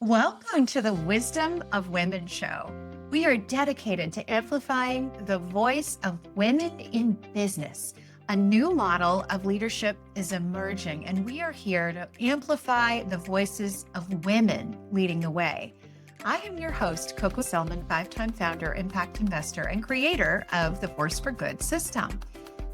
Welcome to the Wisdom of Women show. We are dedicated to amplifying the voice of women in business. A new model of leadership is emerging, and we are here to amplify the voices of women leading the way. I am your host, Coco Selman, five-time founder, impact investor, and creator of the Force for Good system.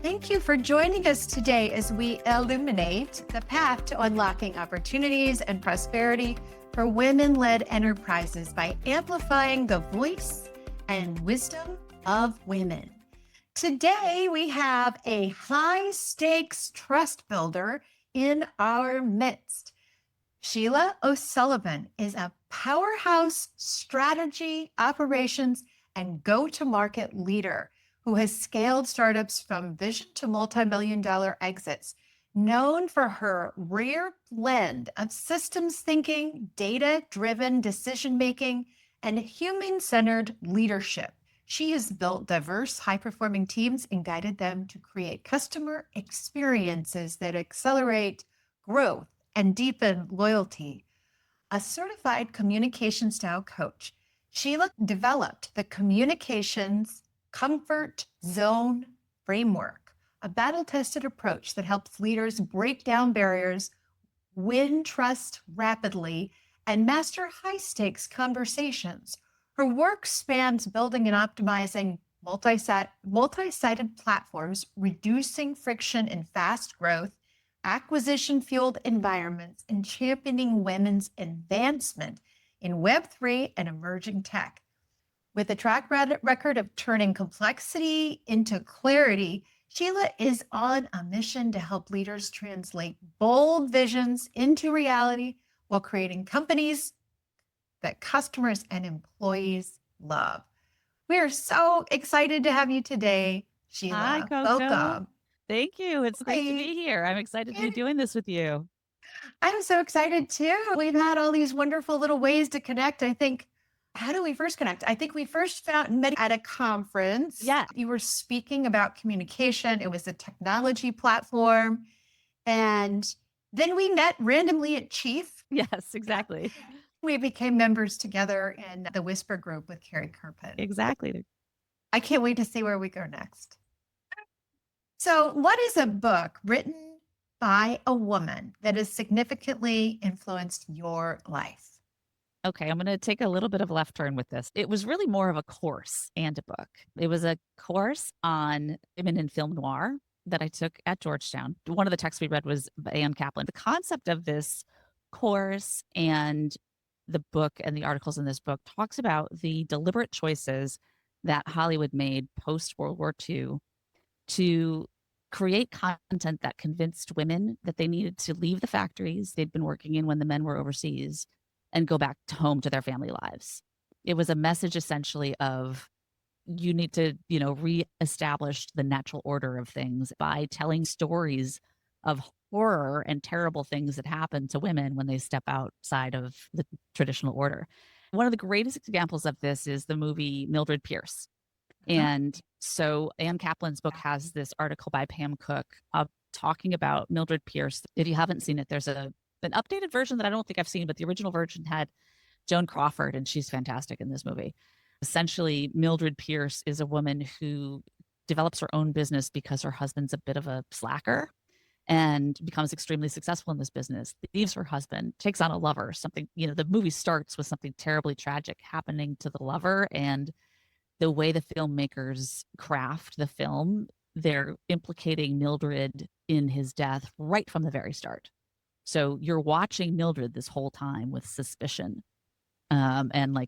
Thank you for joining us today as we illuminate the path to unlocking opportunities and prosperity for women-led enterprises by amplifying the voice and wisdom of women. Today, we have a high-stakes trust builder in our midst. Sheila O'Sullivan is a powerhouse strategy, operations, and go-to-market leader who has scaled startups from vision to multi-million-dollar exits, known for her rare blend of systems thinking, data-driven decision-making, and human-centered leadership. She has built diverse, high-performing teams and guided them to create customer experiences that accelerate growth and deepen loyalty. A certified communication style coach, Sheila developed the Communications Comfort Zone Framework, a battle-tested approach that helps leaders break down barriers, win trust rapidly, and master high-stakes conversations. Her work spans building and optimizing multi-sided platforms, reducing friction in fast growth, acquisition-fueled environments, and championing women's advancement in Web3 and emerging tech. With a track record of turning complexity into clarity, Sheila is on a mission to help leaders translate bold visions into reality while creating companies that customers and employees love. We are so excited to have you today, Hi, Sheila. Coco. Welcome. Thank you. It's great to Hi. be here. I'm excited to be doing this with you. I'm so excited too. We've had all these wonderful little ways to connect. I think, how do we first connect? I think we first met at a conference. Yeah. You were speaking about communication. It was a technology platform. And then we met randomly at Chief. Yes, exactly. We became members together in the Whisper group with Carrie Kirpin. Exactly. I can't wait to see where we go next. So, what is a book written by a woman that has significantly influenced your life? Okay, I'm going to take a little bit of a left turn with this. It was really more of a course and a book. It was a course on women in film noir that I took at Georgetown. One of the texts we read was by Anne Kaplan. The concept of this course and the book and the articles in this book talks about the deliberate choices that Hollywood made post World War II to create content that convinced women that they needed to leave the factories they'd been working in when the men were overseas and go back to home to their family lives. It was a message essentially of you need to, reestablish the natural order of things by telling stories of horror and terrible things that happen to women when they step outside of the traditional order. One of the greatest examples of this is the movie Mildred Pierce. And so Anne Kaplan's book has this article by Pam Cook talking about Mildred Pierce. If you haven't seen it, there's an updated version that I don't think I've seen, but the original version had Joan Crawford, and she's fantastic in this movie. Essentially, Mildred Pierce is a woman who develops her own business because her husband's a bit of a slacker and becomes extremely successful in this business, leaves her husband, takes on a lover, something, the movie starts with something terribly tragic happening to the lover. And the way the filmmakers craft the film, they're implicating Mildred in his death right from the very start. So you're watching Mildred this whole time with suspicion, and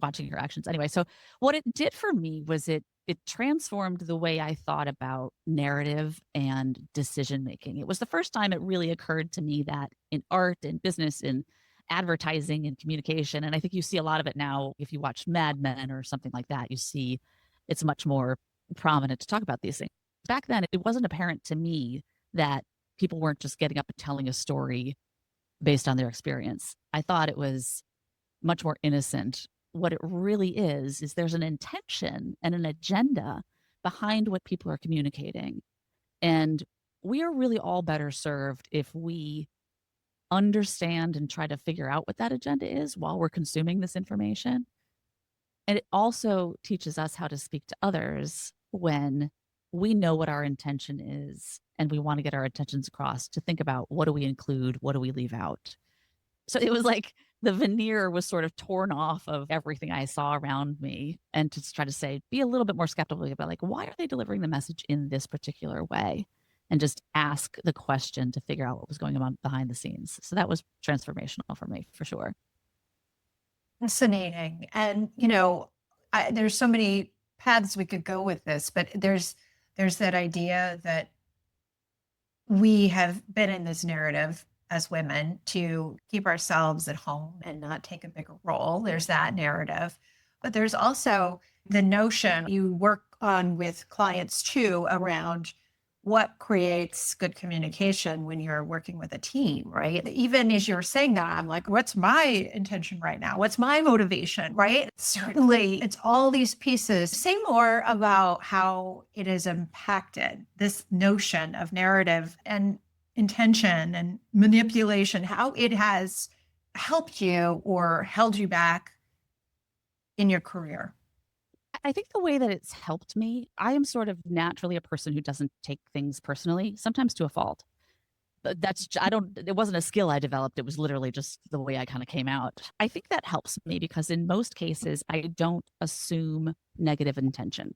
watching her actions. Anyway, so what it did for me was it transformed the way I thought about narrative and decision making. It was the first time it really occurred to me that in art and business and advertising and communication, and I think you see a lot of it now if you watch Mad Men or something like that, you see it's much more prominent to talk about these things. Back then, it wasn't apparent to me that people weren't just getting up and telling a story based on their experience. I thought it was much more innocent. What it really is there's an intention and an agenda behind what people are communicating. And we are really all better served if we understand and try to figure out what that agenda is while we're consuming this information. And it also teaches us how to speak to others when we know what our intention is and we want to get our intentions across, to think about, what do we include? What do we leave out? So it was like the veneer was sort of torn off of everything I saw around me, and to try to say, be a little bit more skeptical about, like, why are they delivering the message in this particular way? And just ask the question to figure out what was going on behind the scenes. So that was transformational for me, for sure. Fascinating. And, there's so many paths we could go with this, but there's that idea that we have been in this narrative as women to keep ourselves at home and not take a bigger role. There's that narrative. But there's also the notion you work on with clients too around what creates good communication when you're working with a team, right? Even as you're saying that, I'm like, what's my intention right now? What's my motivation, right? Certainly, it's all these pieces. Say more about how it has impacted this notion of narrative and intention and manipulation, how it has helped you or held you back in your career. I think the way that it's helped me, I am sort of naturally a person who doesn't take things personally, sometimes to a fault. But it wasn't a skill I developed. It was literally just the way I kind of came out. I think that helps me because in most cases, I don't assume negative intention.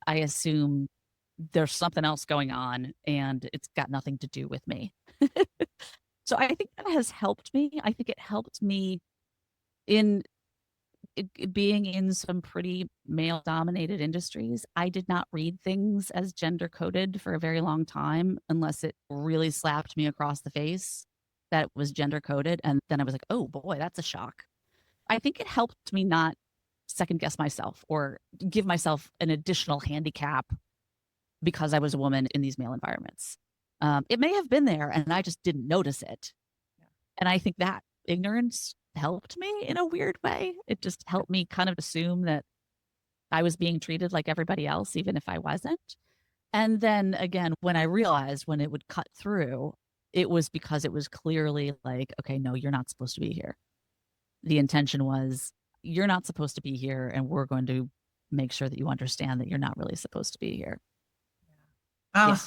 I assume there's something else going on and it's got nothing to do with me. So I think that has helped me. I think it helped me in being in some pretty male dominated industries. I did not read things as gender coded for a very long time unless it really slapped me across the face that it was gender coded. And then I was like, oh boy, that's a shock. I think it helped me not second guess myself or give myself an additional handicap because I was a woman in these male environments. It may have been there and I just didn't notice it. And I think that ignorance helped me in a weird way. It just helped me kind of assume that I was being treated like everybody else, even if I wasn't. And then again, when I realized when it would cut through, it was because it was clearly like, okay, no, you're not supposed to be here. The intention was, you're not supposed to be here, and we're going to make sure that you understand that you're not really supposed to be here. Oh, Yeah.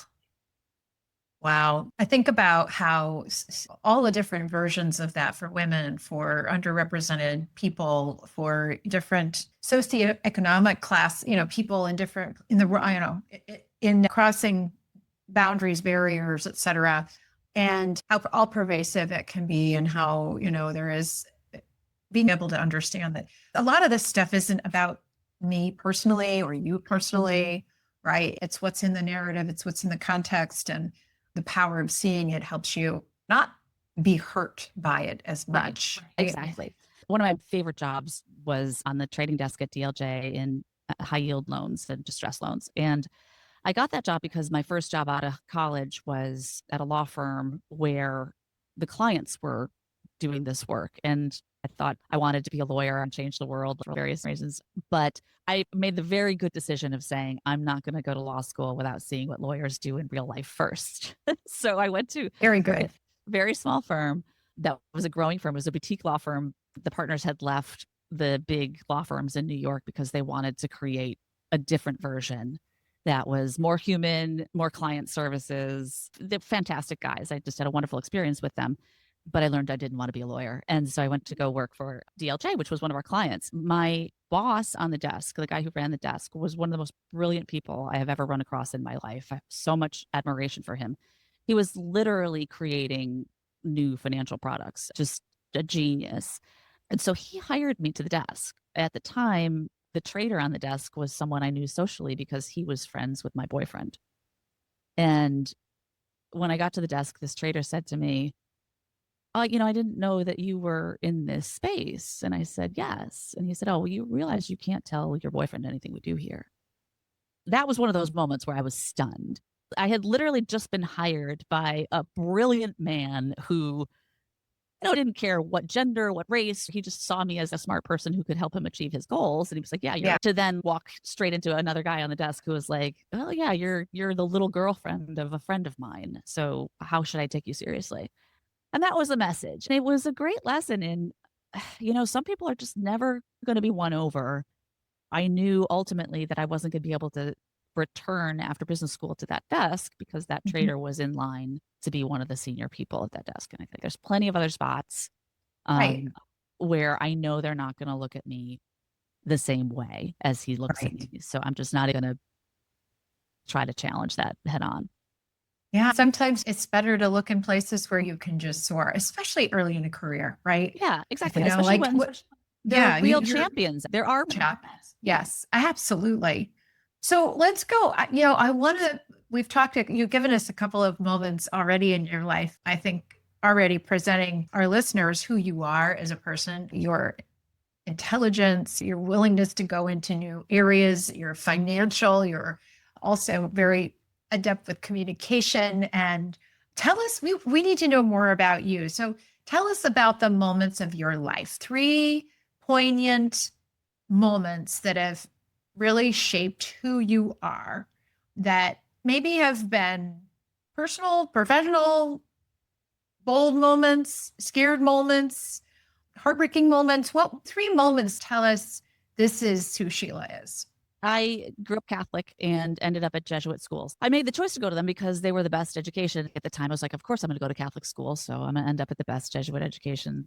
wow. I think about how all the different versions of that for women, for underrepresented people, for different socioeconomic class, people in in crossing boundaries, barriers, et cetera, and how all pervasive it can be, and how, there is being able to understand that a lot of this stuff isn't about me personally or you personally, right? It's what's in the narrative, it's what's in the context, and the power of seeing it helps you not be hurt by it as much. Exactly. One of my favorite jobs was on the trading desk at DLJ in high yield loans and distress loans. And I got that job because my first job out of college was at a law firm where the clients were doing this work. And I thought I wanted to be a lawyer and change the world for various reasons. But I made the very good decision of saying, I'm not going to go to law school without seeing what lawyers do in real life first. So I went to Very good. a very small firm that was a growing firm. It was a boutique law firm. The partners had left the big law firms in New York because they wanted to create a different version that was more human, more client services. They're fantastic guys. I just had a wonderful experience with them. But I learned I didn't want to be a lawyer. And so I went to go work for DLJ, which was one of our clients. My boss on the desk, the guy who ran the desk, was one of the most brilliant people I have ever run across in my life. I have so much admiration for him. He was literally creating new financial products, just a genius. And so he hired me to the desk. At the time, the trader on the desk was someone I knew socially because he was friends with my boyfriend. And when I got to the desk, this trader said to me, I didn't know that you were in this space. And I said, yes. And he said, oh, well, you realize you can't tell your boyfriend anything we do here. That was one of those moments where I was stunned. I had literally just been hired by a brilliant man who, didn't care what gender, what race. He just saw me as a smart person who could help him achieve his goals. And he was like, yeah. To then walk straight into another guy on the desk who was like, oh yeah, you're the little girlfriend of a friend of mine. So how should I take you seriously? And that was the message. And it was a great lesson in, some people are just never going to be won over. I knew ultimately that I wasn't going to be able to return after business school to that desk because that Mhm. trader was in line to be one of the senior people at that desk. And I think there's plenty of other spots Right. um, where I know they're not going to look at me the same way as he looks at Right. me. So I'm just not going to try to challenge that head on. Yeah. Sometimes it's better to look in places where you can just soar, especially early in a career, right? Yeah, You exactly. know, Especially like when what, there are yeah, real you're champions. There are Chapman's. Yes, absolutely. So let's go. I want to, we've talked, you've given us a couple of moments already in your life, I think already presenting our listeners who you are as a person, your intelligence, your willingness to go into new areas, your financial, you're also very adept with communication. And tell us, we need to know more about you. So tell us about the moments of your life, three poignant moments that have really shaped who you are that maybe have been personal, professional, bold moments, scared moments, heartbreaking moments. What three moments tell us this is who Sheila is? I grew up Catholic and ended up at Jesuit schools. I made the choice to go to them because they were the best education at the time. I was like, of course I'm going to go to Catholic school, so I'm going to end up at the best Jesuit education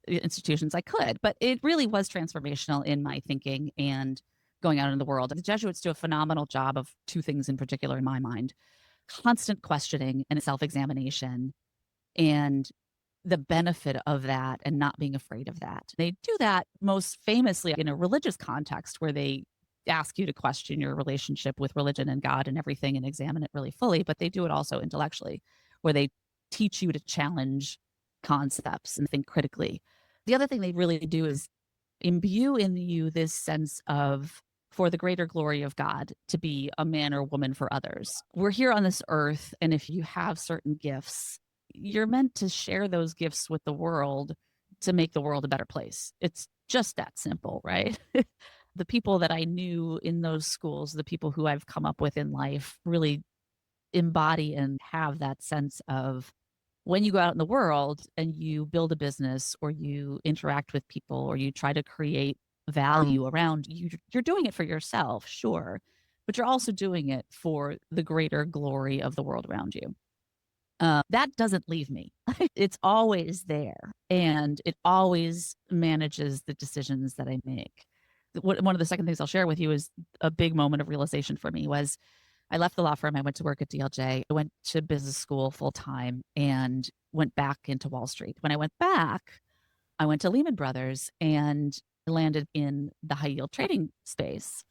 institutions I could. But it really was transformational in my thinking and going out in the world. The Jesuits do a phenomenal job of two things in particular in my mind: constant questioning and self-examination, and the benefit of that and not being afraid of that. They do that most famously in a religious context where they ask you to question your relationship with religion and God and everything and examine it really fully, but they do it also intellectually where they teach you to challenge concepts and think critically. The other thing they really do is imbue in you this sense of for the greater glory of God to be a man or woman for others. We're here on this earth, and if you have certain gifts, you're meant to share those gifts with the world to make the world a better place. It's just that simple, right? The people that I knew in those schools, the people who I've come up with in life, really embody and have that sense of when you go out in the world and you build a business or you interact with people or you try to create value around you, you're doing it for yourself, sure, but you're also doing it for the greater glory of the world around you. That doesn't leave me. It's always there and it always manages the decisions that I make. One of the second things I'll share with you is a big moment of realization for me was I left the law firm. I went to work at DLJ. I went to business school full time and went back into Wall Street. When I went back, I went to Lehman Brothers and landed in the high yield trading space.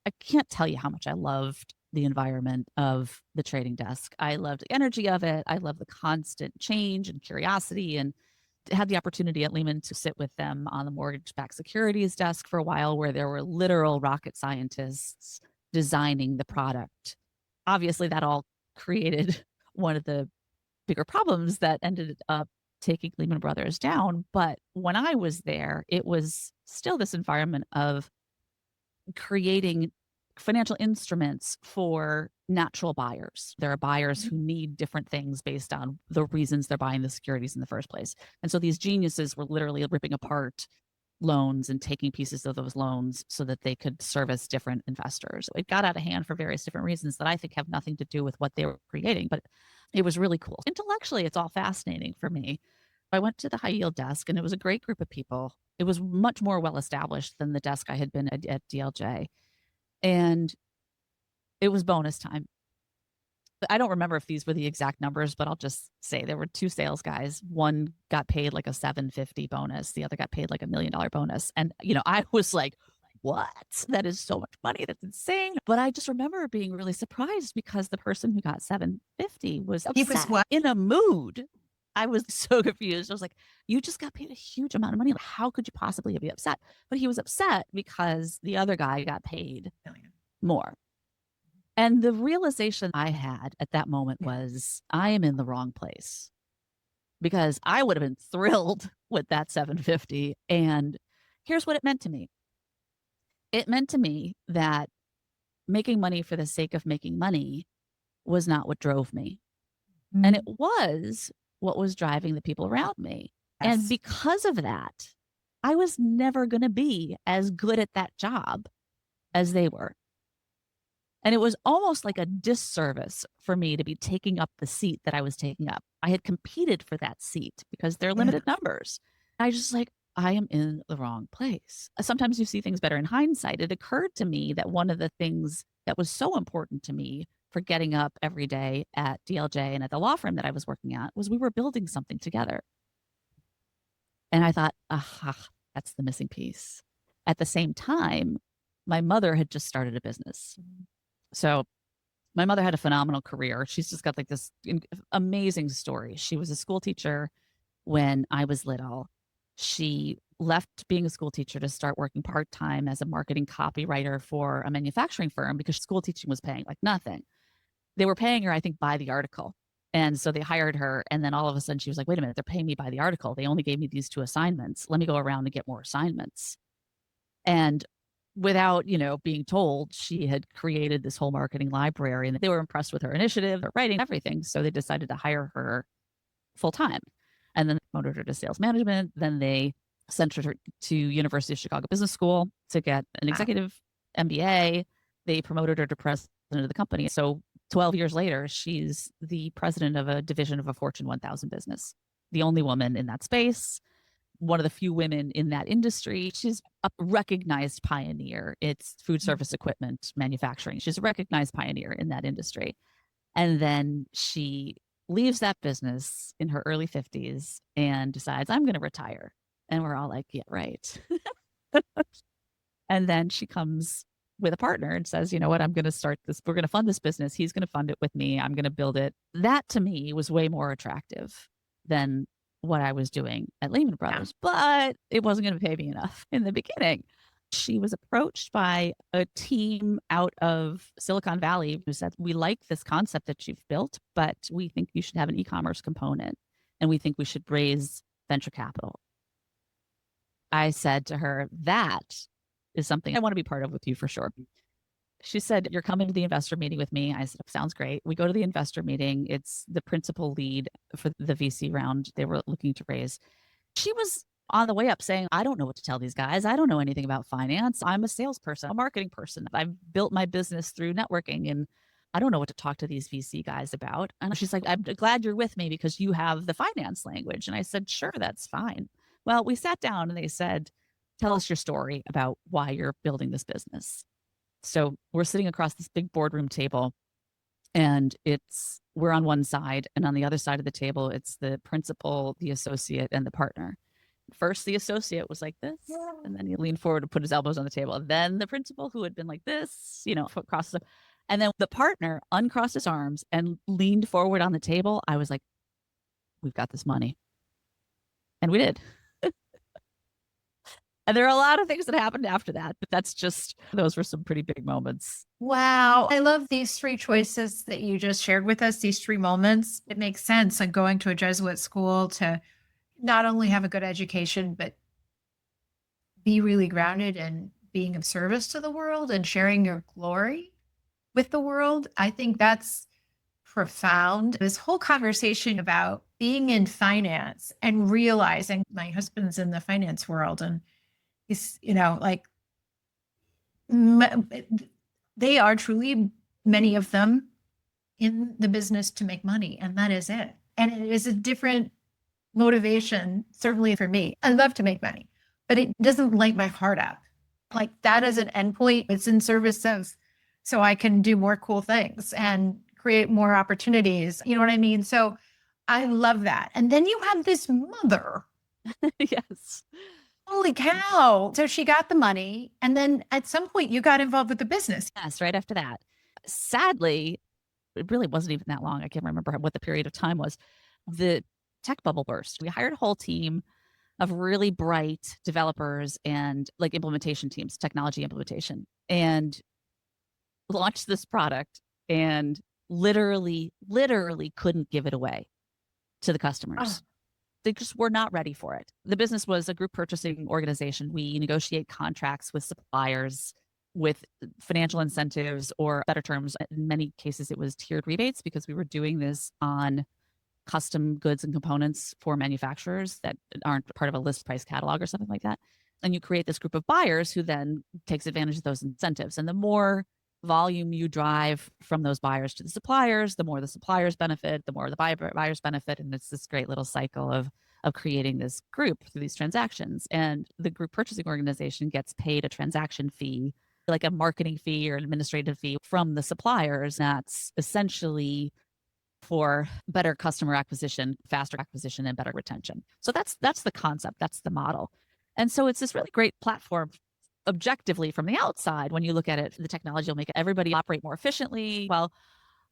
I can't tell you how much I loved the environment of the trading desk. I loved the energy of it. I loved the constant change and curiosity, and had the opportunity at Lehman to sit with them on the mortgage-backed securities desk for a while, where there were literal rocket scientists designing the product. Obviously, that all created one of the bigger problems that ended up taking Lehman Brothers down. But when I was there, it was still this environment of creating financial instruments for natural buyers. There are buyers who need different things based on the reasons they're buying the securities in the first place. And so these geniuses were literally ripping apart loans and taking pieces of those loans so that they could service different investors. It got out of hand for various different reasons that I think have nothing to do with what they were creating, but it was really cool. Intellectually, it's all fascinating for me. I went to the high yield desk and it was a great group of people. It was much more well established than the desk I had been at DLJ. And it was bonus time. I don't remember if these were the exact numbers, but I'll just say there were two sales guys. One got paid like a 750 bonus. The other got paid like $1 million bonus. And, I was like, what? That is so much money. That's insane. But I just remember being really surprised because the person who got 750 was He was upset, what? in a mood. I was so confused. I was like, you just got paid a huge amount of money. How could you possibly be upset? But he was upset because the other guy got paid more. And the realization I had at that moment was I am in the wrong place, because I would have been thrilled with that 750. And here's what it meant to me. It meant to me that making money for the sake of making money was not what drove me. And it Mhm. was what was driving the people around me. Yes. And because of that, I was never going to be as good at that job as they were. And it was almost like a disservice for me to be taking up the seat that I was taking up. I had competed for that seat because they're limited numbers. I just like, I am in the wrong place. Sometimes you see things better in hindsight. It occurred to me that one of the things that was so important to me for getting up every day at DLJ and at the law firm that I was working at was we were building something together. And I thought, aha, that's the missing piece. At the same time, my mother had just started a business. So my mother had a phenomenal career. She's just got like this amazing story. She was a school teacher when I was little. She left being a school teacher to start working part-time as a marketing copywriter for a manufacturing firm because school teaching was paying like nothing. They were paying her, I think, by the article. And so they hired her. And then all of a sudden she was like, wait a minute, they're paying me by the article. They only gave me these 2 assignments. Let me go around and get more assignments. And without, being told, she had created this whole marketing library and they were impressed with her initiative, her writing, everything. So they decided to hire her full time and then promoted her to sales management. Then they sent her to University of Chicago Business School to get an executive MBA. They promoted her to president of the company. So 12 years later, she's the president of a division of a Fortune 1000 business, the only woman in that space, one of the few women in that industry. She's a recognized pioneer. It's food service equipment manufacturing. She's a recognized pioneer in that industry. And then she leaves that business in her early 50s and decides, I'm going to retire. And we're all like, yeah, right. And then she comes with a partner and says, you know what, I'm going to start this. We're going to fund this business. He's going to fund it with me. I'm going to build it. That to me was way more attractive than what I was doing at Lehman Brothers, but it wasn't going to pay me enough in the beginning. She was approached by a team out of Silicon Valley who said, we like this concept that you've built, but we think you should have an e-commerce component and we think we should raise venture capital. I said to her, that is something I want to be part of with you for sure. She said, you're coming to the investor meeting with me. I said, sounds great. We go to the investor meeting. It's the principal lead for the VC round they were looking to raise. She was on the way up saying, I don't know what to tell these guys. I don't know anything about finance. I'm a salesperson, a marketing person. I've built my business through networking and I don't know what to talk to these VC guys about. And she's like, I'm glad you're with me because you have the finance language. And I said, sure, that's fine. Well, we sat down and they said, tell us your story about why you're building this business. So we're sitting across this big boardroom table and we're on one side and on the other side of the table, it's the principal, the associate, and the partner. First, the associate was like this, and then he leaned forward and put his elbows on the table. Then the principal, who had been like this, across the, and then the partner uncrossed his arms and leaned forward on the table. I was like, we've got this money. And we did. And there are a lot of things that happened after that, but those were some pretty big moments. Wow. I love these 3 choices that you just shared with us, these 3 moments. It makes sense like going to a Jesuit school to not only have a good education, but be really grounded in being of service to the world and sharing your glory with the world. I think that's profound. This whole conversation about being in finance and realizing my husband's in the finance world and he's, they are truly, many of them, in the business to make money, and that is it. And it is a different motivation, certainly for me. I love to make money, but it doesn't light my heart up. Like that is an endpoint. It's in service of, so I can do more cool things and create more opportunities. You know what I mean? So I love that. And then you have this mother. Yes. Holy cow. So she got the money. And then at some point you got involved with the business. Yes, right after that. Sadly, it really wasn't even that long. I can't remember what the period of time was. The tech bubble burst. We hired a whole team of really bright developers and like implementation teams, technology implementation, and launched this product and literally couldn't give it away to the customers. They just were not ready for it. The business was a group purchasing organization. We negotiate contracts with suppliers with financial incentives or better terms. In many cases, it was tiered rebates because we were doing this on custom goods and components for manufacturers that aren't part of a list price catalog or something like that. And you create this group of buyers who then takes advantage of those incentives. And the more volume you drive from those buyers to the suppliers, the more the suppliers benefit, the more the buyers benefit. And it's this great little cycle of creating this group through these transactions. And the group purchasing organization gets paid a transaction fee, like a marketing fee or an administrative fee from the suppliers. That's essentially for better customer acquisition, faster acquisition, and better retention. So that's the concept. That's the model. And so it's this really great platform objectively from the outside. When you look at it, the technology will make everybody operate more efficiently. Well,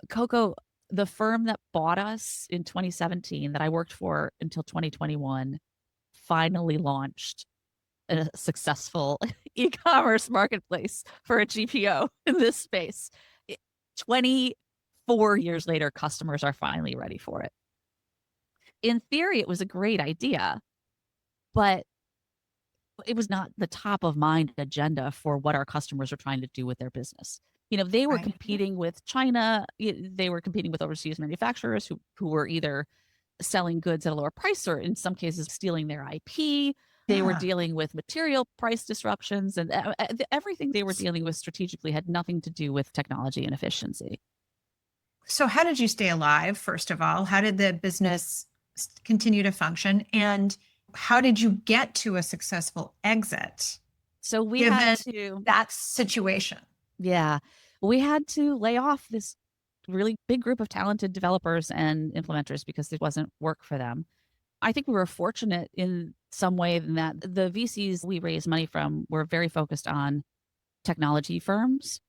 Coco, the firm that bought us in 2017 that I worked for until 2021 finally launched a successful e-commerce marketplace for a GPO in this space. 24 years later, customers are finally ready for it. In theory, it was a great idea, but it was not the top of mind agenda for what our customers are trying to do with their business. They were competing with China. They were competing with overseas manufacturers who were either selling goods at a lower price or in some cases stealing their IP. They were dealing with material price disruptions, and everything they were dealing with strategically had nothing to do with technology and efficiency. So how did you stay alive, first of all? How did the business continue to function? And how did you get to a successful exit? So we had to that situation. Yeah. We had to lay off this really big group of talented developers and implementers because it wasn't work for them. I think we were fortunate in some way in that the VCs we raised money from were very focused on technology firms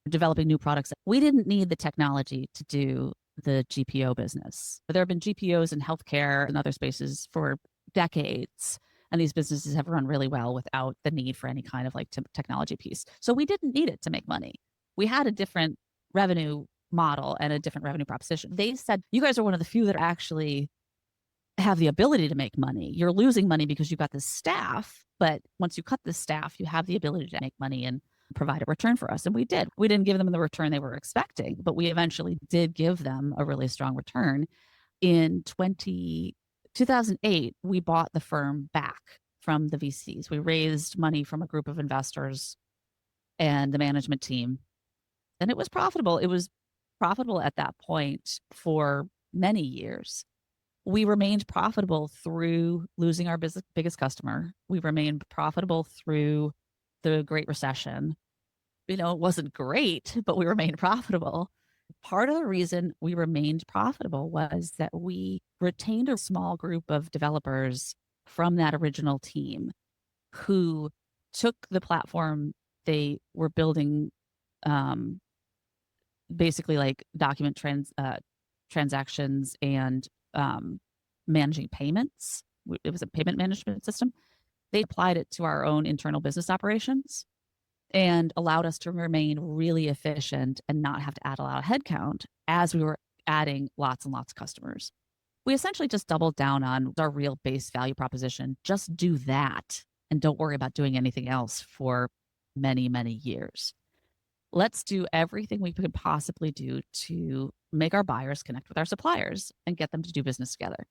developing new products. We didn't need the technology to do the GPO business. There have been GPOs in healthcare and other spaces for decades, and these businesses have run really well without the need for any kind of technology piece. So we didn't need it to make money. We had a different revenue model and a different revenue proposition. They said, you guys are one of the few that actually have the ability to make money. You're losing money because you've got this staff, but once you cut the staff, you have the ability to make money and provide a return for us. And we did. We didn't give them the return they were expecting, but we eventually did give them a really strong return. In 2008, we bought the firm back from the VCs. We raised money from a group of investors and the management team, and it was profitable. It was profitable at that point for many years. We remained profitable through losing our biggest customer. We remained profitable through the Great Recession. It wasn't great, but we remained profitable. Part of the reason we remained profitable was that we retained a small group of developers from that original team who took the platform they were building, basically like document transactions and managing payments. It was a payment management system. They applied it to our own internal business operations and allowed us to remain really efficient and not have to add a lot of headcount as we were adding lots and lots of customers. We essentially just doubled down on our real base value proposition. Just do that and don't worry about doing anything else for many, many years. Let's do everything we could possibly do to make our buyers connect with our suppliers and get them to do business together.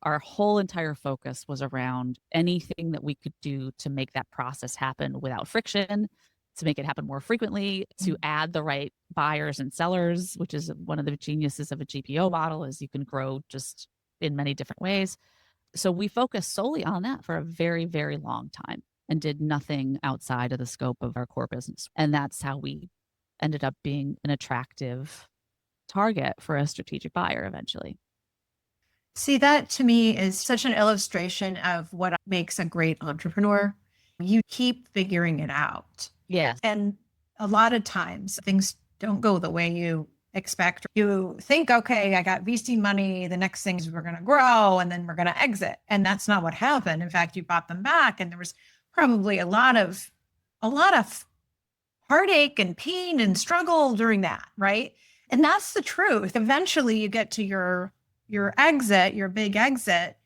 Our whole entire focus was around anything that we could do to make that process happen without friction, to make it happen more frequently, to add the right buyers and sellers, which is one of the geniuses of a GPO model, is you can grow just in many different ways. So we focused solely on that for a very, very long time and did nothing outside of the scope of our core business. And that's how we ended up being an attractive target for a strategic buyer eventually. See, that to me is such an illustration of what makes a great entrepreneur. You keep figuring it out. Yes. And a lot of times things don't go the way you expect. You think, okay, I got VC money. The next thing is we're going to grow and then we're going to exit. And that's not what happened. In fact, you bought them back and there was probably a lot of heartache and pain and struggle during that, right? And that's the truth. Eventually you get to your exit, your big exit.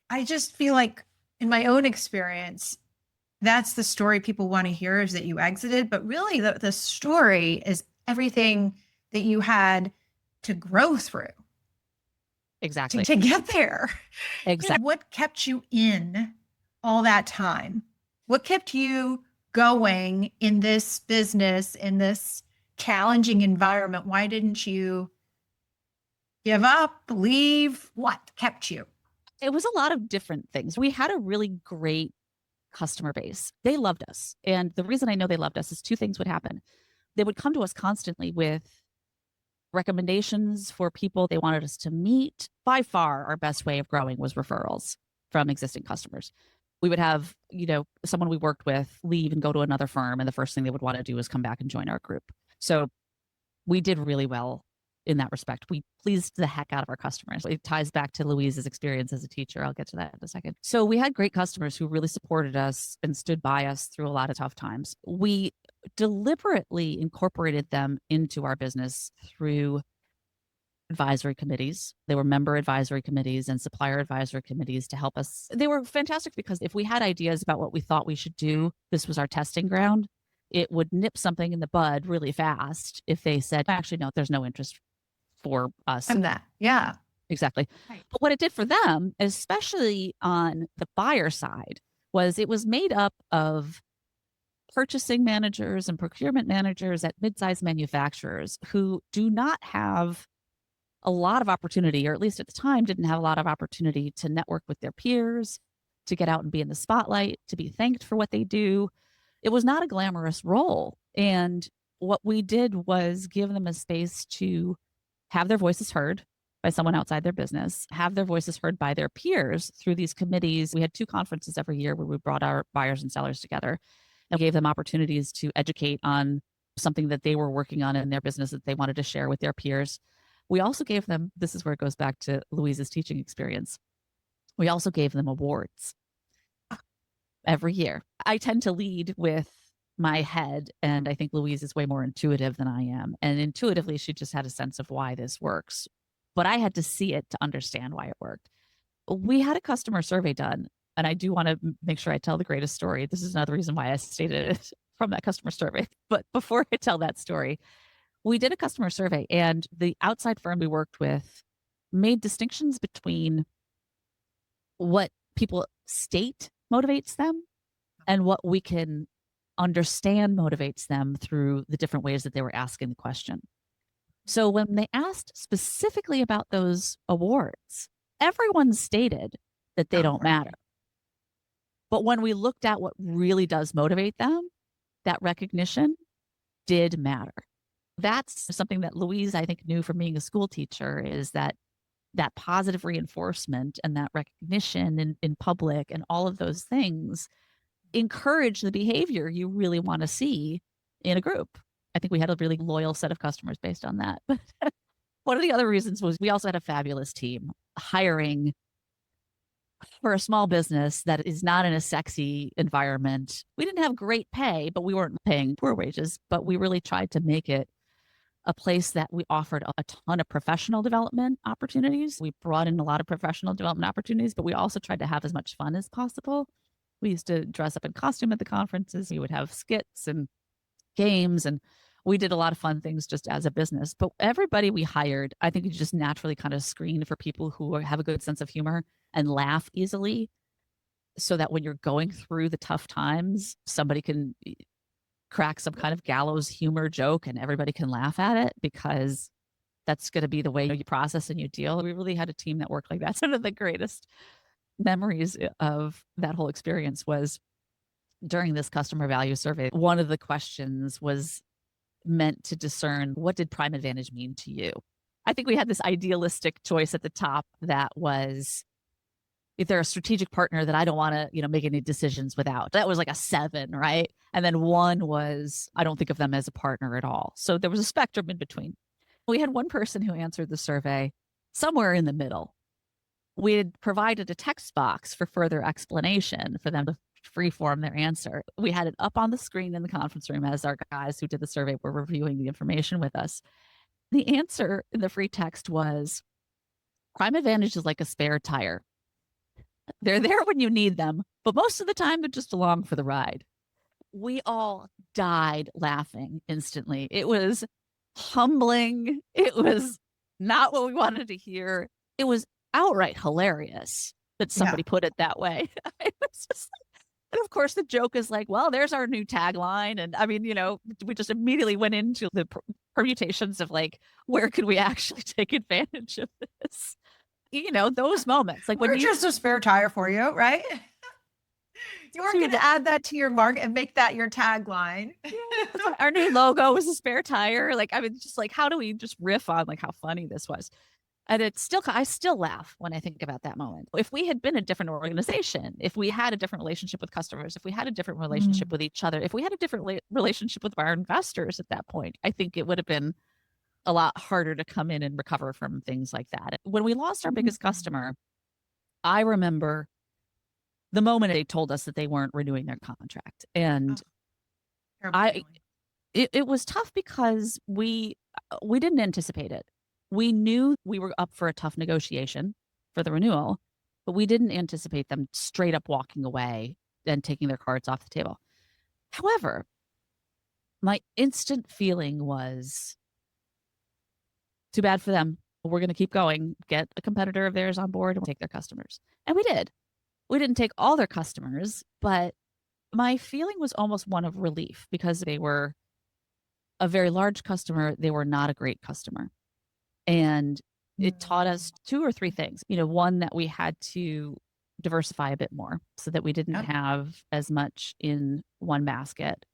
I just feel like in my own experience, that's the story people want to hear, is that you exited. But really the story is everything that you had to grow through. Exactly. to get there. Exactly. What kept you in all that time? What kept you going in this business, in this challenging environment? Why didn't you give up, leave? What kept you? It was a lot of different things. We had a really great customer base. They loved us. And the reason I know they loved us is two things would happen. They would come to us constantly with recommendations for people they wanted us to meet. By far, our best way of growing was referrals from existing customers. We would have, someone we worked with leave and go to another firm, and the first thing they would want to do is come back and join our group. So we did really well in that respect. We pleased the heck out of our customers. It ties back to Louise's experience as a teacher. I'll get to that in a second. So we had great customers who really supported us and stood by us through a lot of tough times. We deliberately incorporated them into our business through advisory committees. They were member advisory committees and supplier advisory committees to help us. They were fantastic because if we had ideas about what we thought we should do, this was our testing ground. It would nip something in the bud really fast if they said, actually, no, there's no interest for us. And that, yeah. Exactly. Right. But what it did for them, especially on the buyer side, was it was made up of purchasing managers and procurement managers at mid-sized manufacturers who do not have a lot of opportunity, or at least at the time didn't have a lot of opportunity to network with their peers, to get out and be in the spotlight, to be thanked for what they do. It was not a glamorous role. And what we did was give them a space to have their voices heard by someone outside their business, have their voices heard by their peers through these committees. We had 2 conferences every year where we brought our buyers and sellers together and gave them opportunities to educate on something that they were working on in their business that they wanted to share with their peers. We also gave them, this is where it goes back to Louise's teaching experience. We also gave them awards every year. I tend to lead with my head, and I think Louise is way more intuitive than I am. And intuitively, she just had a sense of why this works. But I had to see it to understand why it worked. We had a customer survey done, and I do want to make sure I tell the greatest story. This is another reason why I stated it from that customer survey. But before I tell that story, we did a customer survey, and the outside firm we worked with made distinctions between what people state motivates them and what we can understand motivates them through the different ways that they were asking the question. So when they asked specifically about those awards, everyone stated that they don't matter. But when we looked at what really does motivate them, that recognition did matter. That's something that Louise, I think, knew from being a school teacher, is that positive reinforcement and that recognition in public and all of those things encourage the behavior you really want to see in a group. I think we had a really loyal set of customers based on that. But one of the other reasons was we also had a fabulous team. Hiring for a small business that is not in a sexy environment, we didn't have great pay, but we weren't paying poor wages, but we really tried to make it a place that we offered a ton of professional development opportunities. We brought in a lot of professional development opportunities, but we also tried to have as much fun as possible. We used to dress up in costume at the conferences. We would have skits and games, and we did a lot of fun things just as a business. But everybody we hired, I think we just naturally kind of screened for people who have a good sense of humor and laugh easily, so that when you're going through the tough times, somebody can crack some kind of gallows humor joke and everybody can laugh at it, because that's going to be the way you process and you deal. We really had a team that worked like that. One of the greatest memories of that whole experience was during this customer value survey. One of the questions was meant to discern, what did prime advantage mean to you? I think we had this idealistic choice at the top that was, if they're a strategic partner that I don't want to, make any decisions without. That was like a 7, right? And then 1 was, I don't think of them as a partner at all. So there was a spectrum in between. We had one person who answered the survey somewhere in the middle. We had provided a text box for further explanation for them to freeform their answer. We had it up on the screen in the conference room as our guys who did the survey were reviewing the information with us. The answer in the free text was, prime advantage is like a spare tire. They're there when you need them, but most of the time they're just along for the ride. We all died laughing instantly. It was humbling. It was not what we wanted to hear. it was outright hilarious that somebody put it that way. It was just and of course, the joke is like, well, there's our new tagline. And I mean, we just immediately went into the permutations of like, where could we actually take advantage of this? Those moments. Like We're just a spare tire for you, right? You are going to add that to your market and make that your tagline. Our new logo is a spare tire. Like, I mean, just like, how do we just riff on like how funny this was? And I still laugh when I think about that moment. If we had been a different organization, if we had a different relationship with customers, if we had a different relationship with each other, if we had a different relationship with our investors at that point, I think it would have been a lot harder to come in and recover from things like that. When we lost our biggest customer, I remember the moment they told us that they weren't renewing their contract. And it was tough because we didn't anticipate it. We knew we were up for a tough negotiation for the renewal, but we didn't anticipate them straight up walking away and taking their cards off the table. However, my instant feeling was too bad for them. We're going to keep going, get a competitor of theirs on board and take their customers. And we did. We didn't take all their customers, but my feeling was almost one of relief because they were a very large customer. They were not a great customer. And it taught us 2 or 3 things. One, that we had to diversify a bit more so that we didn't have as much in one basket.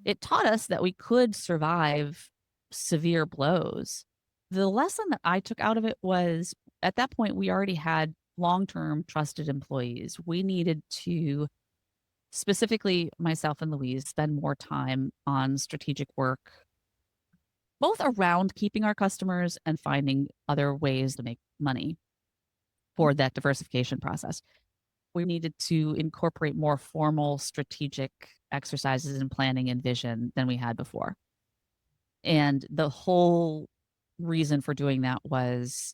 It taught us that we could survive severe blows. The lesson that I took out of it was at that point, we already had long-term trusted employees. We needed to, specifically myself and Louise, spend more time on strategic work, both around keeping our customers and finding other ways to make money for that diversification process. We needed to incorporate more formal strategic exercises and planning and vision than we had before. And the whole reason for doing that was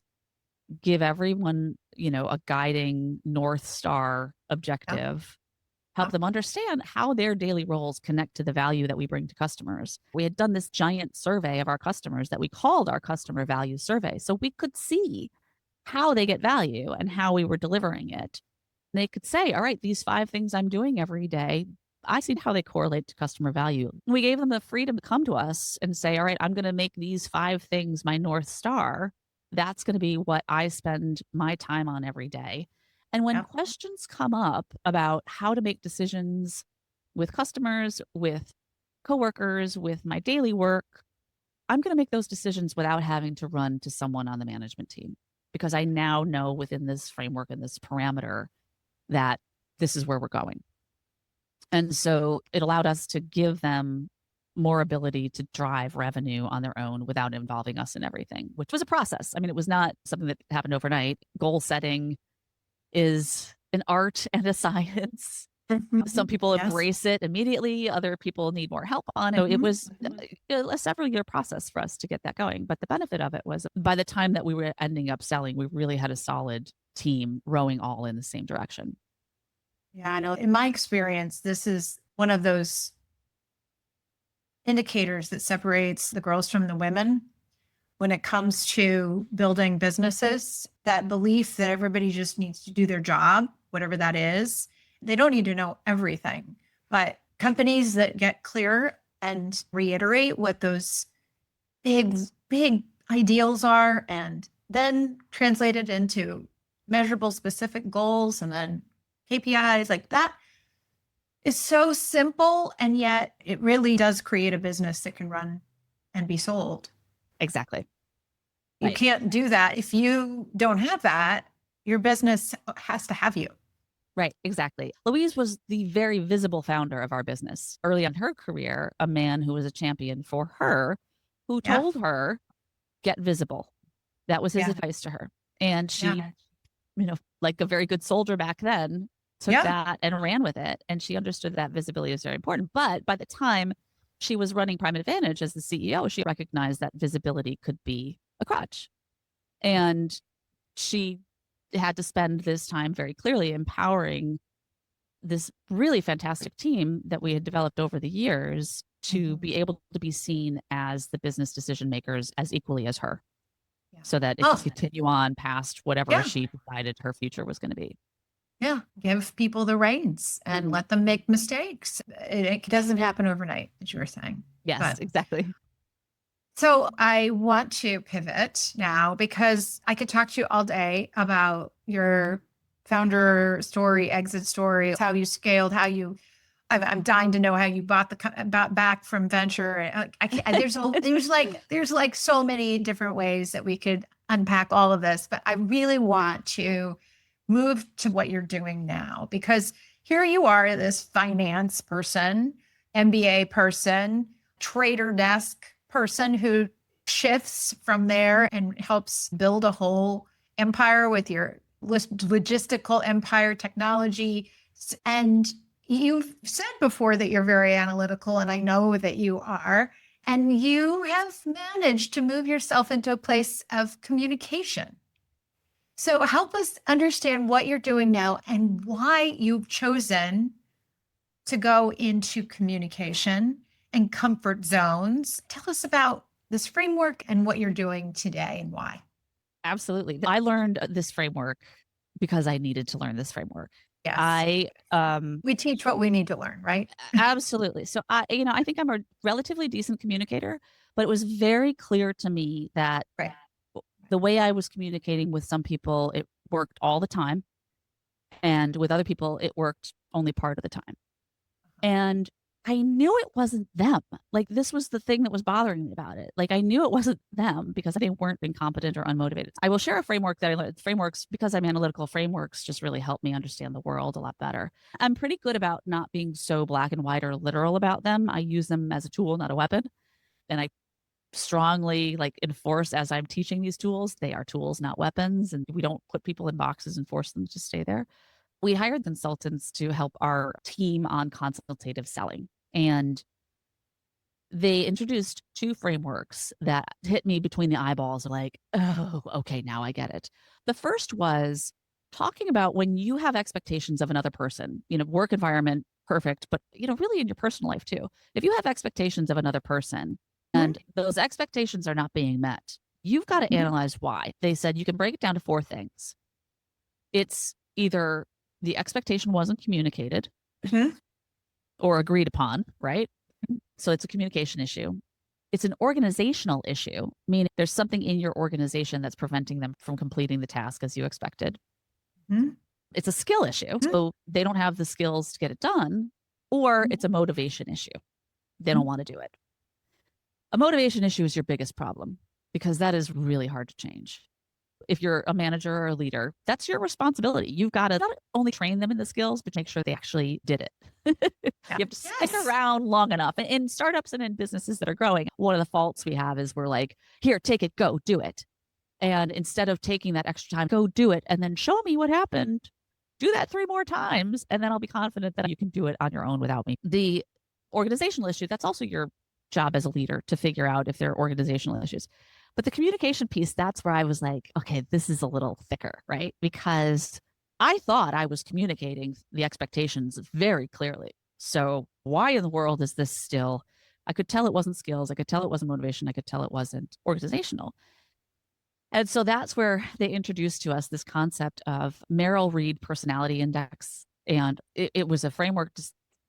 give everyone, a guiding North Star objective, help them understand how their daily roles connect to the value that we bring to customers. We had done this giant survey of our customers that we called our customer value survey. So we could see how they get value and how we were delivering it. They could say, all right, these 5 things I'm doing every day, I see how they correlate to customer value. We gave them the freedom to come to us and say, all right, I'm going to make these 5 things my North Star. That's going to be what I spend my time on every day. And when questions come up about how to make decisions with customers, with coworkers, with my daily work, I'm going to make those decisions without having to run to someone on the management team because I now know within this framework and this parameter that this is where we're going. And so it allowed us to give them more ability to drive revenue on their own without involving us in everything, which was a process. I mean, it was not something that happened overnight. Goal setting is an art and a science. Some people embrace it immediately. Other people need more help on it. It was a several-year process for us to get that going. But the benefit of it was by the time that we were ending up selling, we really had a solid team rowing all in the same direction. Yeah, I know. In my experience, this is one of those indicators that separates the girls from the women when it comes to building businesses. That belief that everybody just needs to do their job, whatever that is. They don't need to know everything, but companies that get clear and reiterate what those big ideals are and then translate it into measurable specific goals and then KPIs, like that is so simple. And yet it really does create a business that can run and be sold. Exactly. You can't do that. If you don't have that, your business has to have you. Right, exactly. Louise was the very visible founder of our business. Early in her career, a man who was a champion for her, who told her, get visible. That was his advice to her. And she, like a very good soldier back then, took that and ran with it. And she understood that visibility is very important. But by the time she was running Prime Advantage as the CEO, she recognized that visibility could be a crutch. And she had to spend this time very clearly empowering this really fantastic team that we had developed over the years to be able to be seen as the business decision makers as equally as her. so that it Oh, could continue on past whatever yeah. she decided her future was going to be. Yeah. Give people the reins and let them make mistakes. It doesn't happen overnight, as you were saying. Yes, But exactly. so I want to pivot now because I could talk to you all day about your founder story, exit story, how you scaled, how you. I'm dying to know how you bought back from venture. I can't, there's like so many different ways that we could unpack all of this, but I really want to move to what you're doing now because here you are, this finance person, MBA person, trader desk person who shifts from there and helps build a whole empire with your logistical empire technology. And you've said before that you're very analytical, and I know that you are. And you have managed to move yourself into a place of communication. So help us understand what you're doing now and why you've chosen to go into communication and comfort zones. Tell us about this framework and what you're doing today and why. Absolutely. I learned this framework because I needed to learn this framework. Yes. I We teach what we need to learn, right? absolutely. So I think I'm a relatively decent communicator, but it was very clear to me that Right. the way I was communicating with some people, it worked all the time. And with other people, it worked only part of the time. And I knew it wasn't them. Like, this was the thing that was bothering me about it. Like, I knew it wasn't them because they weren't incompetent or unmotivated. I will share a framework that I learned. Frameworks, because I'm analytical, frameworks just really help me understand the world a lot better. I'm pretty good about not being so black and white or literal about them. I use them as a tool, not a weapon. And I strongly enforce as I'm teaching these tools, they are tools, not weapons. And we don't put people in boxes and force them to stay there. We hired consultants to help our team on consultative selling. And they introduced two frameworks that hit me between the eyeballs, like, oh, okay, now I get it. The first was talking about when you have expectations of another person, work environment, perfect, but, really in your personal life too. If you have expectations of another person and those expectations are not being met, you've got to analyze why. They said you can break it down to four things. It's either the expectation wasn't communicated or agreed upon, right? So it's a communication issue. It's an organizational issue, meaning there's something in your organization that's preventing them from completing the task as you expected. It's a skill issue. So they don't have the skills to get it done, or it's a motivation issue. They don't want to do it. A motivation issue is your biggest problem because that is really hard to change. If you're a manager or a leader, that's your responsibility. You've got to not only train them in the skills, but make sure they actually did it. You have to stick around long enough. And in startups and in businesses that are growing, one of the faults we have is we're like, here, take it, go, do it. And instead of taking that extra time, go do it, and then show me what happened. Do that 3 more times, and then I'll be confident that you can do it on your own without me. The organizational issue, that's also your job as a leader to figure out if there are organizational issues. But the communication piece, that's where I was like, okay, this is a little thicker, right? Because I thought I was communicating the expectations very clearly. So why in the world is this still? I could tell it wasn't skills. I could tell it wasn't motivation. I could tell it wasn't organizational. And so that's where they introduced to us this concept of Merrill-Reed Personality Index. And it was a framework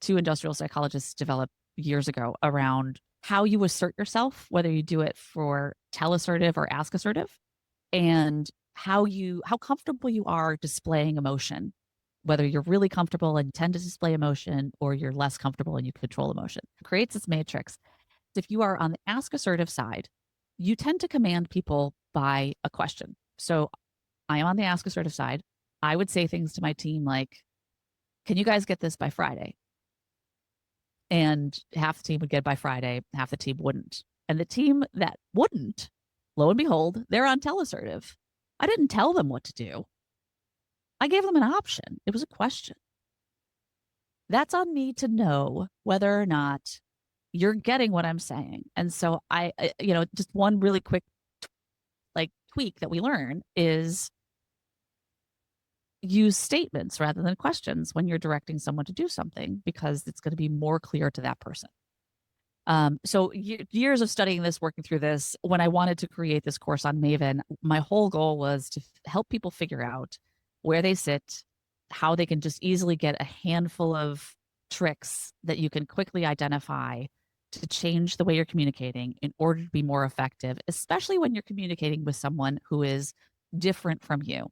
two industrial psychologists developed years ago around how you assert yourself, whether you do it for tell assertive or ask assertive, and how comfortable you are displaying emotion, whether you're really comfortable and tend to display emotion or you're less comfortable and you control emotion. It creates this matrix. If you are on the ask assertive side, you tend to command people by a question. So I am on the ask assertive side. I would say things to my team like, can you guys get this by Friday? And half the team would get it by Friday, half the team wouldn't. And the team that wouldn't, lo and behold, they're on teleassertive. I didn't tell them what to do. I gave them an option. It was a question. That's on me to know whether or not you're getting what I'm saying. And so I just one really quick tweak that we learn is use statements rather than questions when you're directing someone to do something, because it's going to be more clear to that person. So years of studying this, working through this, when I wanted to create this course on Maven, my whole goal was to help people figure out where they sit, how they can just easily get a handful of tricks that you can quickly identify to change the way you're communicating in order to be more effective, especially when you're communicating with someone who is different from you.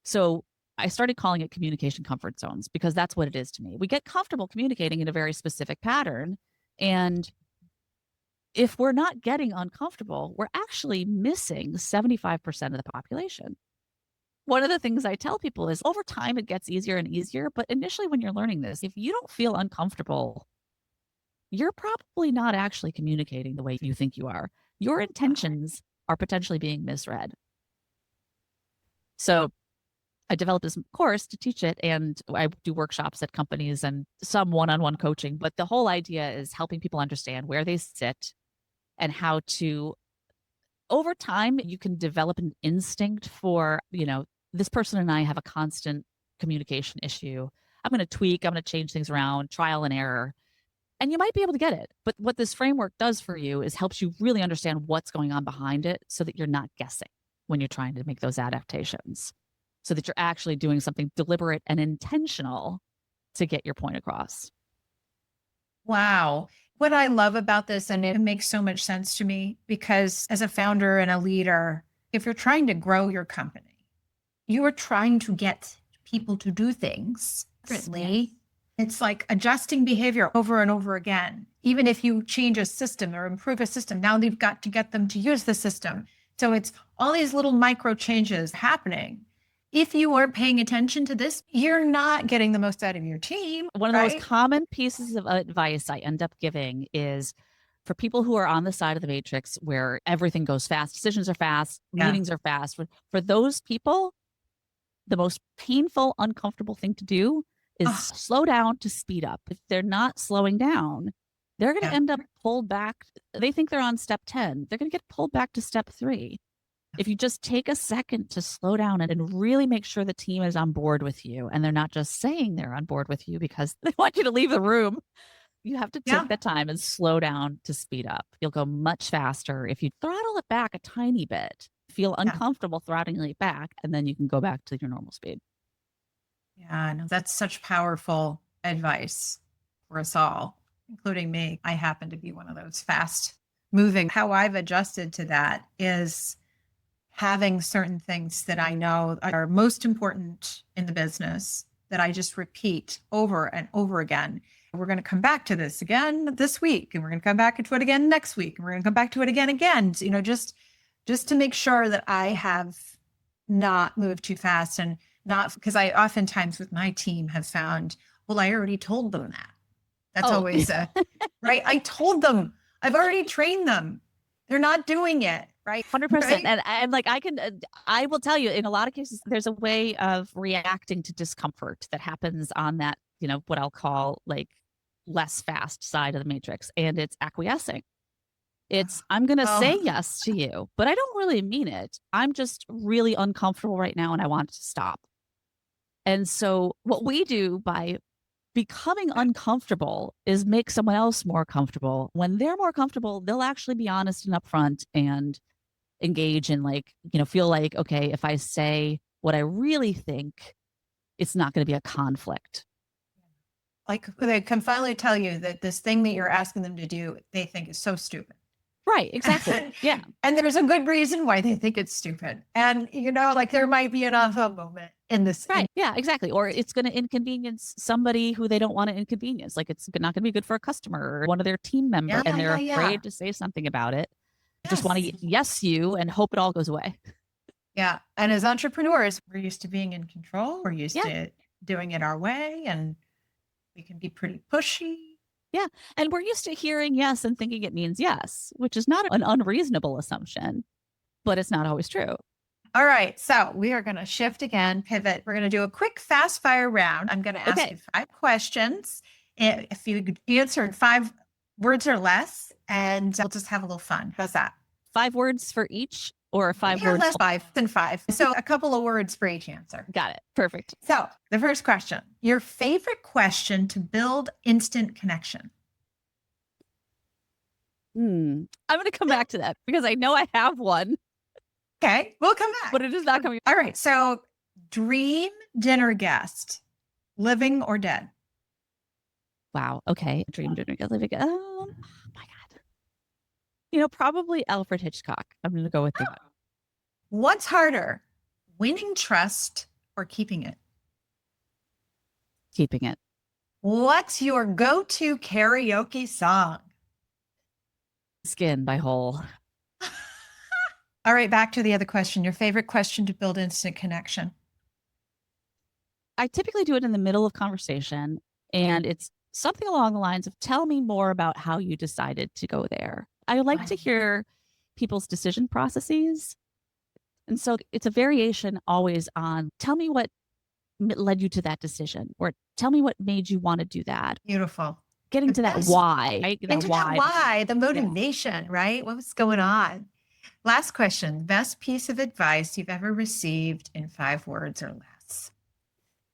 So I started calling it communication comfort zones because that's what it is to me. We get comfortable communicating in a very specific pattern. And if we're not getting uncomfortable, we're actually missing 75% of the population. One of the things I tell people is over time, it gets easier and easier. But initially, when you're learning this, if you don't feel uncomfortable, you're probably not actually communicating the way you think you are. Your intentions are potentially being misread. So I developed this course to teach it, and I do workshops at companies and some one-on-one coaching. But the whole idea is helping people understand where they sit and how to, over time, you can develop an instinct for, this person and I have a constant communication issue. I'm going to tweak, I'm going to change things around, trial and error. And you might be able to get it. But what this framework does for you is helps you really understand what's going on behind it so that you're not guessing when you're trying to make those adaptations, so that you're actually doing something deliberate and intentional to get your point across. Wow. What I love about this, and it makes so much sense to me, because as a founder and a leader, if you're trying to grow your company, you are trying to get people to do things differently. It's like adjusting behavior over and over again. Even if you change a system or improve a system, now you've got to get them to use the system. So it's all these little micro changes happening. If you aren't paying attention to this, you're not getting the most out of your team. One of the most common pieces of advice I end up giving is for people who are on the side of the matrix where everything goes fast, decisions are fast, meetings are fast. For those people, the most painful, uncomfortable thing to do is slow down to speed up. If they're not slowing down, they're going to end up pulled back. They think they're on step 10. They're going to get pulled back to step 3. If you just take a second to slow down and really make sure the team is on board with you, and they're not just saying they're on board with you because they want you to leave the room, you have to take that time and slow down to speed up. You'll go much faster if you throttle it back a tiny bit, feel uncomfortable throttling it back, and then you can go back to your normal speed. Yeah, no, that's such powerful advice for us all, including me. I happen to be one of those fast moving. How I've adjusted to that is having certain things that I know are most important in the business that I just repeat over and over again. We're going to come back to this again this week, and we're going to come back to it again next week, and we're going to come back to it again. Just to make sure that I have not moved too fast, and not because I oftentimes with my team have found, well, I already told them that. That's always right. I told them, I've already trained them. They're not doing it. Right. 100%. Right? And like I will tell you, in a lot of cases, there's a way of reacting to discomfort that happens on that, what I'll call like less fast side of the matrix. And it's acquiescing. It's, I'm going to say yes to you, but I don't really mean it. I'm just really uncomfortable right now and I want to stop. And so what we do by becoming uncomfortable is make someone else more comfortable. When they're more comfortable, they'll actually be honest and upfront and engage and feel like, okay, if I say what I really think, it's not going to be a conflict. Like they can finally tell you that this thing that you're asking them to do, they think is so stupid. Right. Exactly. Yeah. And there's a good reason why they think it's stupid. And, there might be an aha moment in this. Right. Yeah, exactly. Or it's going to inconvenience somebody who they don't want to inconvenience. Like it's not going to be good for a customer or one of their team members. And they're afraid to say something about it. Just want to yes you and hope it all goes away. Yeah. And as entrepreneurs, we're used to being in control. We're used to doing it our way, and we can be pretty pushy. Yeah. And we're used to hearing yes and thinking it means yes, which is not an unreasonable assumption, but it's not always true. All right. So we are going to shift again, pivot. We're going to do a quick fast fire round. I'm going to ask you 5 questions. If you answer in 5 words or less, and we'll just have a little fun. How's that? 5 words for each, or 5 words? Less 5 than 5. So a couple of words for each answer. Got it. Perfect. So the first question, your favorite question to build instant connection? I'm going to come back to that because I know I have one, Okay, we'll come back. but it is not coming. All right. So, dream dinner guest, living or dead? Wow. Okay. Dream dinner guest living. Oh my God. Probably Alfred Hitchcock. I'm going to go with that. What's harder, winning trust or keeping it? Keeping it. What's your go-to karaoke song? Skin by Hole. All right, back to the other question. Your favorite question to build instant connection? I typically do it in the middle of conversation, and it's something along the lines of, tell me more about how you decided to go there. I like to hear people's decision processes. And so it's a variation always on, tell me what led you to that decision, or tell me what made you want to do that. Beautiful. Getting to that why. Right? Into that why, the motivation, right? What was going on? Last question. Best piece of advice you've ever received in 5 words or less?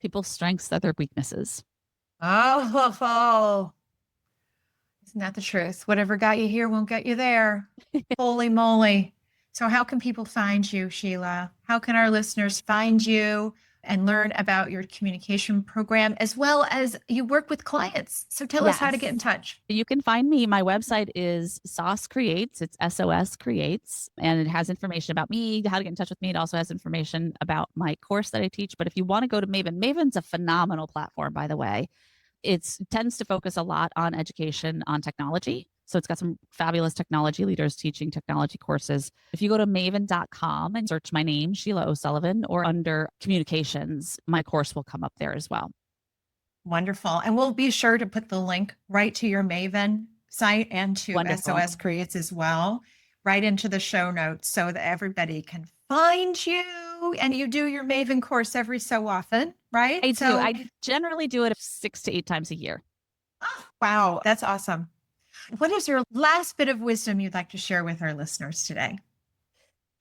People's strengths are their weaknesses. Oh, isn't that the truth? Whatever got you here won't get you there. Holy moly. So how can people find you, Sheila? How can our listeners find you and learn about your communication program, as well as you work with clients? So tell us how to get in touch. You can find me. My website is SOS Creates. It's SOS Creates, and it has information about me, how to get in touch with me. It also has information about my course that I teach. But if you want to go to Maven, Maven's a phenomenal platform, by the way. It tends to focus a lot on education on technology. So it's got some fabulous technology leaders teaching technology courses. If you go to maven.com and search my name, Sheila O'Sullivan, or under communications, my course will come up there as well. Wonderful. And we'll be sure to put the link right to your Maven site and to SOS Creates as well, right into the show notes so that everybody can find you. And you do your Maven course every so often, right? I do. I generally do it 6 to 8 times a year. Oh, wow. That's awesome. What is your last bit of wisdom you'd like to share with our listeners today?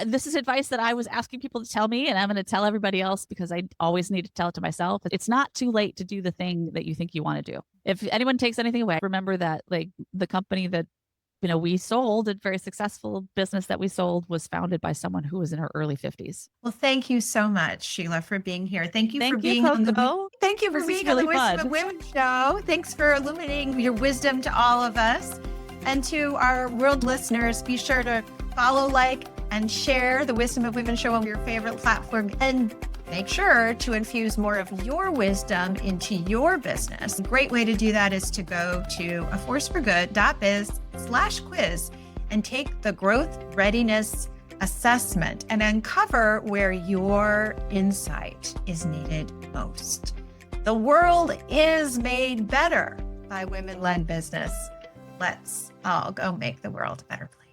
This is advice that I was asking people to tell me, and I'm going to tell everybody else because I always need to tell it to myself. It's not too late to do the thing that you think you want to do. If anyone takes anything away, remember that the company that we sold, a very successful business that we sold, was founded by someone who was in her early 50s. Well, thank you so much, Sheila, for being here. Thank you for being on the Wisdom of Women show. Thanks for illuminating your wisdom to all of us. And to our world listeners, be sure to follow, like, and share the Wisdom of Women show on your favorite platform. And make sure to infuse more of your wisdom into your business. A great way to do that is to go to aforceforgood.biz/quiz and take the growth readiness assessment and uncover where your insight is needed most. The world is made better by women-led business. Let's all go make the world a better place.